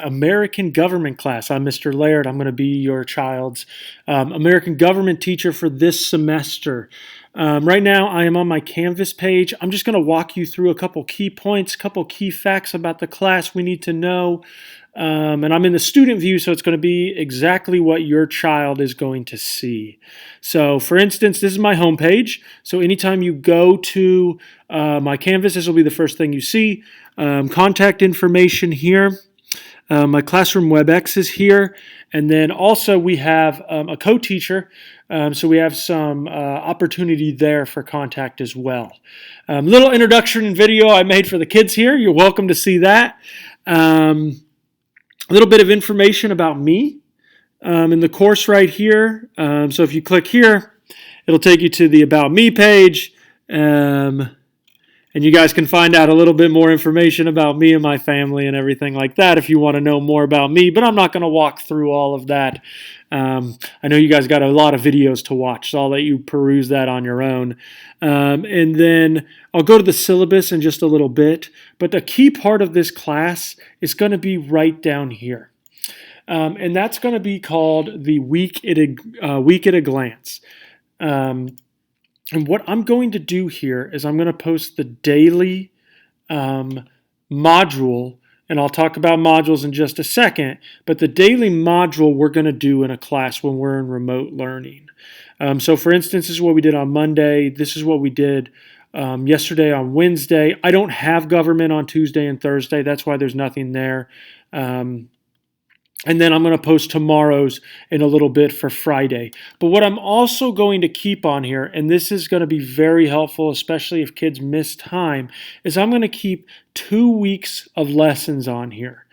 American Government class. I'm Mr. Laird. I'm going to be your child's American Government teacher for this semester. Right now, I am on my Canvas page. I'm just going to walk you through a couple key points, a couple key facts about the class we need to know. And I'm in the student view, so it's going to be exactly what your child is going to see. So, for instance, this is my home page. So anytime you go to my Canvas, this will be the first thing you see. Contact information here. My Classroom WebEx is here, and then also we have a co-teacher, so we have some opportunity there for contact as well. Little introduction video I made for the kids here. You're welcome to see that. A little bit of information about me in the course right here. So if you click here, it'll take you to the About Me page. And you guys can find out a little bit more information about me and my family and everything like that if you want to know more about me. But I'm not going to walk through all of that. I know you guys got a lot of videos to watch, so I'll let you peruse that on your own. And then I'll go to the syllabus in just a little bit. But the key part of this class is going to be right down here. And that's going to be called the week at a glance. And what I'm going to do here is I'm going to post the daily module, and I'll talk about modules in just a second, but the daily module we're going to do in a class when we're in remote learning. So for instance, this is what we did on Monday. This is what we did yesterday on Wednesday. I don't have government on Tuesday and Thursday. That's why there's nothing there. And then I'm going to post tomorrow's in a little bit for Friday. But what I'm also going to keep on here, and this is going to be very helpful, especially if kids miss time, is I'm going to keep 2 weeks of lessons on here.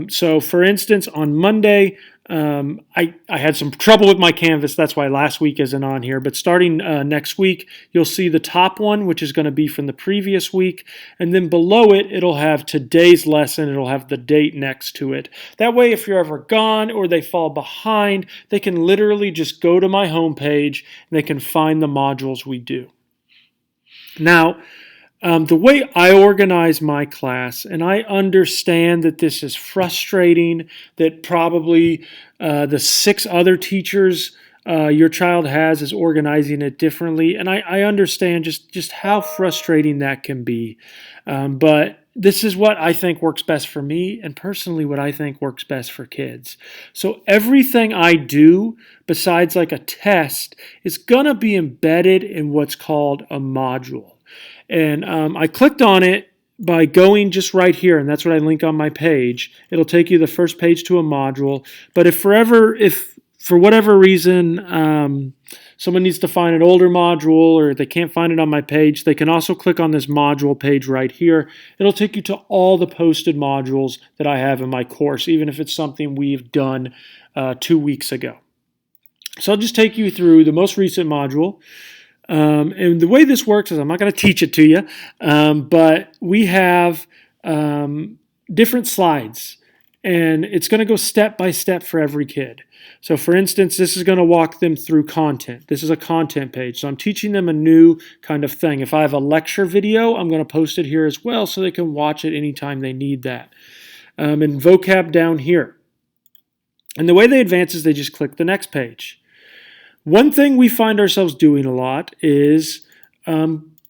So for instance, on Monday, I had some trouble with my Canvas. That's why last week isn't on here. But starting next week, you'll see the top one, which is going to be from the previous week. And then below it, it'll have today's lesson. It'll have the date next to it. That way, if you're ever gone or they fall behind, they can literally just go to my homepage and they can find the modules we do. Now, the way I organize my class, and I understand that this is frustrating, that probably the 6 other teachers your child has is organizing it differently, and I understand just how frustrating that can be. But this is what I think works best for me, and personally what I think works best for kids. So everything I do, besides like a test, is going to be embedded in what's called a module. And I clicked on it by going just right here, and that's what I link on my page. It'll take you the first page to a module. But if for whatever reason someone needs to find an older module or they can't find it on my page, they can also click on this module page right here. It'll take you to all the posted modules that I have in my course, even if it's something we've done 2 weeks ago. So I'll just take you through the most recent module. And the way this works is I'm not going to teach it to you, but we have different slides, and it's going to go step by step for every kid. So for instance, this is going to walk them through content. This is a content page. So I'm teaching them a new kind of thing. If I have a lecture video, I'm going to post it here as well so they can watch it anytime they need that. And vocab down here. And the way they advance is they just click the next page. One thing we find ourselves doing a lot is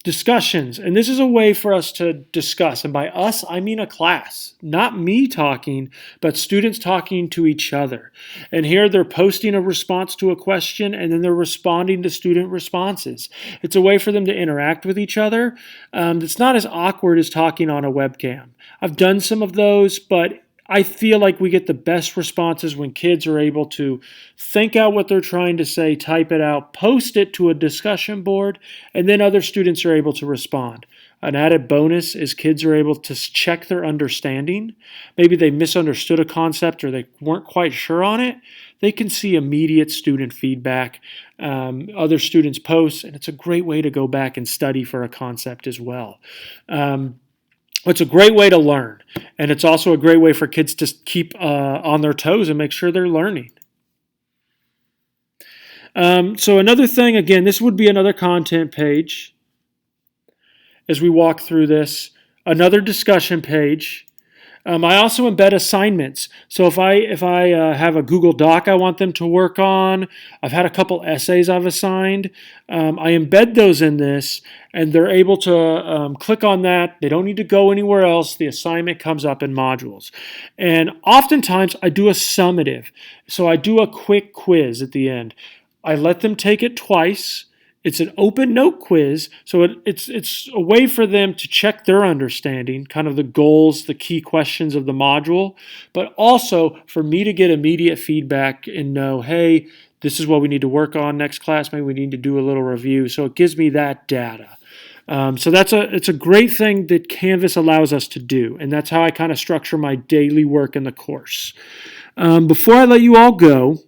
discussions. And this is a way for us to discuss. And by us, I mean a class. Not me talking, but students talking to each other. And here they're posting a response to a question, and then they're responding to student responses. It's a way for them to interact with each other. It's not as awkward as talking on a webcam. I've done some of those, but I feel like we get the best responses when kids are able to think out what they're trying to say, type it out, post it to a discussion board, and then other students are able to respond. An added bonus is kids are able to check their understanding. Maybe they misunderstood a concept or they weren't quite sure on it. They can see immediate student feedback, other students' posts, and it's a great way to go back and study for a concept as well. It's a great way to learn, and it's also a great way for kids to keep on their toes and make sure they're learning. So another thing, again, this would be another content page as we walk through this. Another discussion page. I also embed assignments. So if I have a Google Doc I want them to work on, I've had a couple essays I've assigned. I embed those in this, and they're able to click on that. They don't need to go anywhere else. The assignment comes up in modules, and oftentimes I do a summative. So I do a quick quiz at the end. I let them take it twice. It's an open note quiz, so it's a way for them to check their understanding, kind of the goals, the key questions of the module, but also for me to get immediate feedback and know, hey, this is what we need to work on next class. Maybe we need to do a little review. So it gives me that data. So it's a great thing that Canvas allows us to do, and that's how I kind of structure my daily work in the course. Before I let you all go,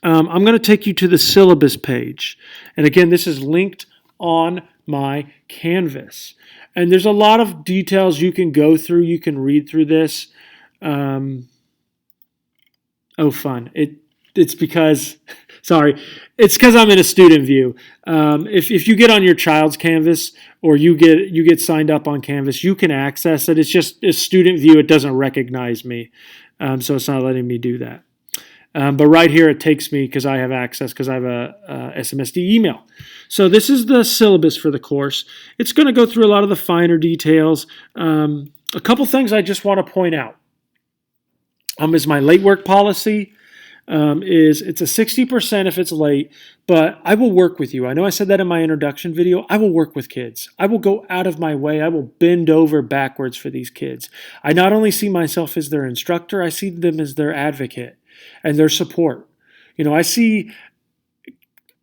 I'm going to take you to the syllabus page. And again, this is linked on my Canvas. And there's a lot of details you can go through. You can read through this. Fun. It's because, sorry, it's because I'm in a student view. If you get on your child's Canvas or you get signed up on Canvas, you can access it. It's just a student view. It doesn't recognize me. So it's not letting me do that. But right here it takes me because I have access because I have a SMSD email. So this is the syllabus for the course. It's going to go through a lot of the finer details. A couple things I just want to point out is my late work policy. It's a 60% if it's late, but I will work with you. I know I said that in my introduction video. I will work with kids. I will go out of my way. I will bend over backwards for these kids. I not only see myself as their instructor, I see them as their advocate and their support. I see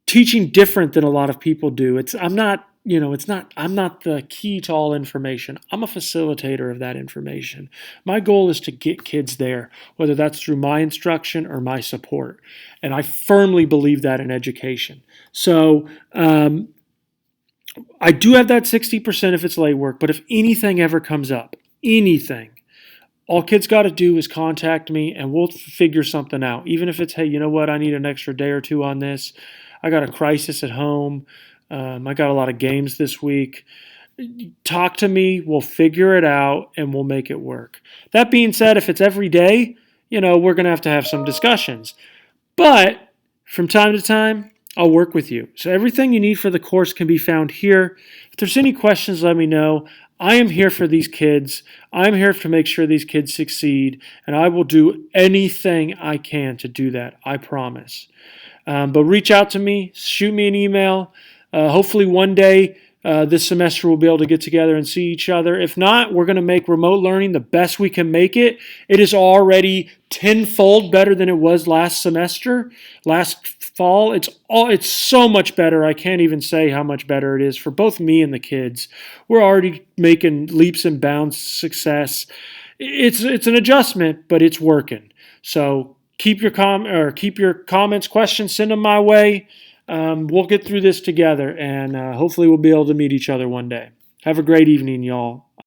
teaching different than a lot of people do. I'm not the key to all information. I'm a facilitator of that information. My goal is to get kids there, whether that's through my instruction or my support. And I firmly believe that in education. So I do have that 60% if it's late work, but if anything ever comes up, all kids got to do is contact me and we'll figure something out. Even if it's, hey, you know what, I need an extra day or two on this. I got a crisis at home. I got a lot of games this week. Talk to me. We'll figure it out and we'll make it work. That being said, if it's every day, we're going to have some discussions. But from time to time, I'll work with you. So everything you need for the course can be found here. If there's any questions, let me know. I am here for these kids. I'm here to make sure these kids succeed, and I will do anything I can to do that. I promise. But reach out to me. Shoot me an email. Hopefully one day this semester we'll be able to get together and see each other. If not, we're going to make remote learning the best we can make it. It is already tenfold better than it was last fall. It's so much better. I can't even say how much better it is for both me and the kids. We're already making leaps and bounds success. It's an adjustment, but it's working. So keep your comments, questions, send them my way. We'll get through this together, and hopefully we'll be able to meet each other one day. Have a great evening, y'all.